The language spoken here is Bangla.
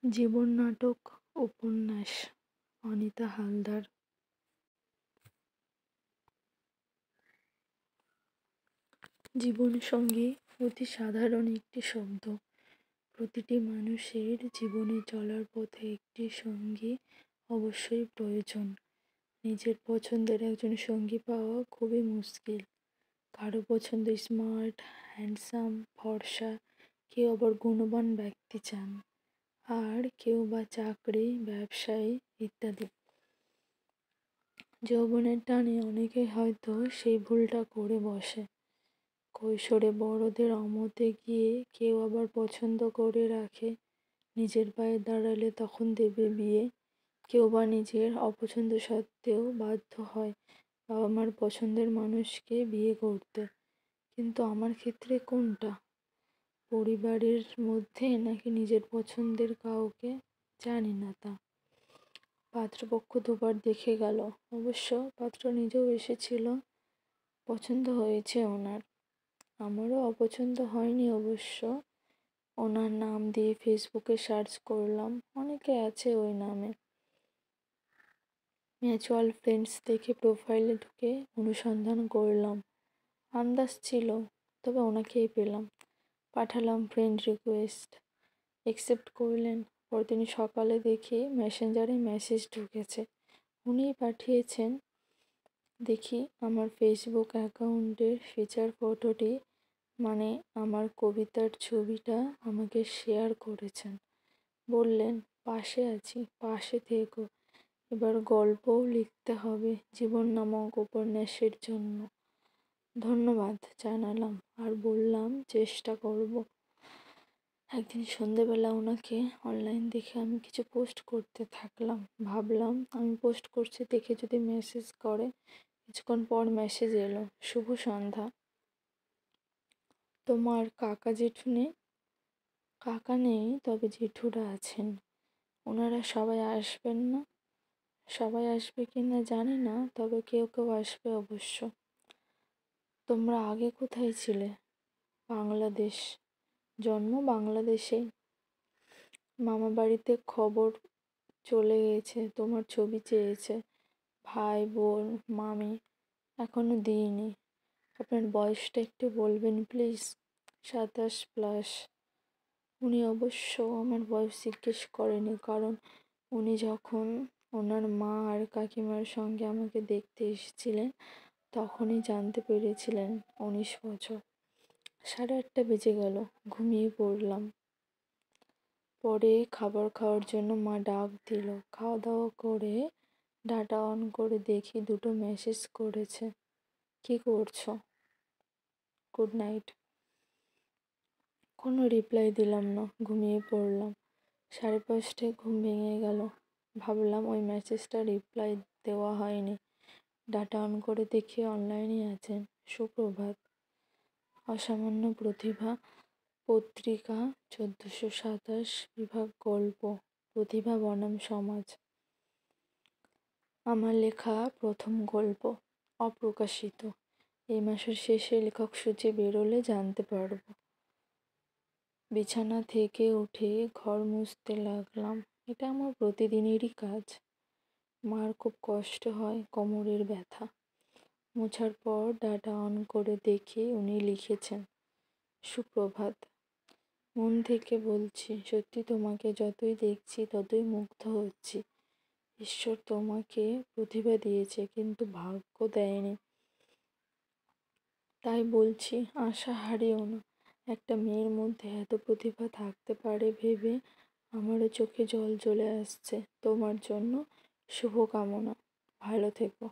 জীবন নাটক উপন্যাস অনিতা হালদার। জীবনসঙ্গী অতি সাধারণ একটি শব্দ। প্রতিটি মানুষের জীবনে চলার পথে একটি সঙ্গী অবশ্যই প্রয়োজন। নিজের পছন্দের একজন সঙ্গী পাওয়া খুবই মুশকিল। কারো পছন্দ স্মার্ট, হ্যান্ডসাম, ফর্সা, কেউ আবার গুণবান ব্যক্তি চান, আর কেউ বা চাকরি, ব্যবসায়ী ইত্যাদি। যৌবনের টানে অনেকে হয়তো সেই ভুলটা করে বসে। কৈশোরে বড়দের অমতে গিয়ে কেউ আবার পছন্দ করে রাখে, নিজের পায়ে দাঁড়ালে তখন দেবে বিয়ে। কেউ বা নিজের অপছন্দ সত্ত্বেও বাধ্য হয় বাবা মার পছন্দের মানুষকে বিয়ে করতে। কিন্তু আমার ক্ষেত্রে কোনটা? পরিবারের মধ্যে নাকি নিজের পছন্দের কাউকে? জানি না তা। পাত্রপক্ষ দুবার দেখে গেল, অবশ্য পাত্র নিজেও এসেছিল। পছন্দ হয়েছে ওনার, আমারও অপছন্দ হয়নি অবশ্য। ওনার নাম দিয়ে ফেসবুকে সার্চ করলাম, অনেকে আছে ওই নামে। মিউচুয়াল ফ্রেন্ডস দেখে প্রোফাইলে ঢুকে অনুসন্ধান করলাম। আন্দাজ ছিল, তবে ওনাকেই পেলাম। পাঠালাম ফ্রেন্ড রিকোয়েস্ট, অ্যাকসেপ্ট করলেন। পরদিন সকালে দেখি মেসেঞ্জারে মেসেজ ঢুকেছে, উনিই পাঠিয়েছেন। দেখি আমার ফেসবুক অ্যাকাউন্টের ফিচার ফটোটি, মানে আমার কবিতার ছবিটা আমাকে শেয়ার করেছেন। বললেন, পাশে আছি, পাশে থেকো। এবার গল্পও লিখতে হবে জীবন নামক উপন্যাসের জন্য। ধন্যবাদ জানালাম আর বললাম চেষ্টা করব। একদিন সন্ধেবেলা ওনাকে অনলাইন দেখে আমি কিছু পোস্ট করতে থাকলাম। ভাবলাম আমি পোস্ট করছি দেখে যদি মেসেজ করে। কিছুক্ষণ পর মেসেজ এলো, শুভ সন্ধ্যা। তোমার কাকা জেঠু নেই? কাকা নেই, তবে জেঠুরা আছেন। ওনারা সবাই আসবেন না? সবাই আসবে কি না জানি না, তবে কেউ কেউ আসবে অবশ্য। তোমরা আগে কোথায় ছিলে? বাংলাদেশ। জন্ম বাংলাদেশেই। মামা বাড়িতে খবর চলে গেছে, তোমার ছবি চেয়েছে ভাই, বোন, মামি। এখনো দিইনি। আপনার বয়সটা একটু বলবেন প্লিজ? 27+। উনি অবশ্য আমার বয়স জিজ্ঞেস করেনি, কারণ উনি যখন ওনার মা আর কাকিমার সঙ্গে আমাকে দেখতে এসেছিলেন তখনই জানতে পেরেছিলেন 19 বছর। 8:30 বেজে গেল, ঘুমিয়ে পড়লাম। পরে খাবার খাওয়ার জন্য মা ডাক দিল। খাওয়া দাওয়া করে ডাটা অন করে দেখি 2টো মেসেজ করেছে। কি করছো? Good night. কোনো রিপ্লাই দিলাম না, ঘুমিয়ে পড়লাম। 5:30টায় ঘুম ভেঙে গেল। ভাবলাম ওই মেসেজটা রিপ্লাই দেওয়া হয়নি। ডাটা অন করে দেখি অনলাইনই আছেন। সুপ্রভাত। অসামান্য প্রতিভা পত্রিকা, 1427 বিভাগ গল্প, প্রতিভা বনাম সমাজ। আমার লেখা প্রথম গল্প, অপ্রকাশিত। এই মাসের শেষে লেখক সূচি বেরোলে জানতে পারব। বিছানা থেকে উঠে ঘর মুছতে লাগলাম। এটা আমার প্রতিদিনেরই কাজ। মার খুব কষ্ট হয়, কোমরের ব্যথা। মোছার পর ডাটা অন করে দেখি উনি লিখেছেন, সুপ্রভাত। মন থেকে বলছি, সত্যি তোমাকে যতই দেখছি ততই মুগ্ধ হচ্ছি। ঈশ্বর তোমাকে প্রতিভা দিয়েছে, কিন্তু ভাগ্য দেয়নি। তাই বলছি, আশা হারিও না। একটা মেয়ের মধ্যে এত প্রতিভা থাকতে পারে ভেবে আমারও চোখে জল চলে আসছে। তোমার জন্য শুভকামনা। ভালো থেকো।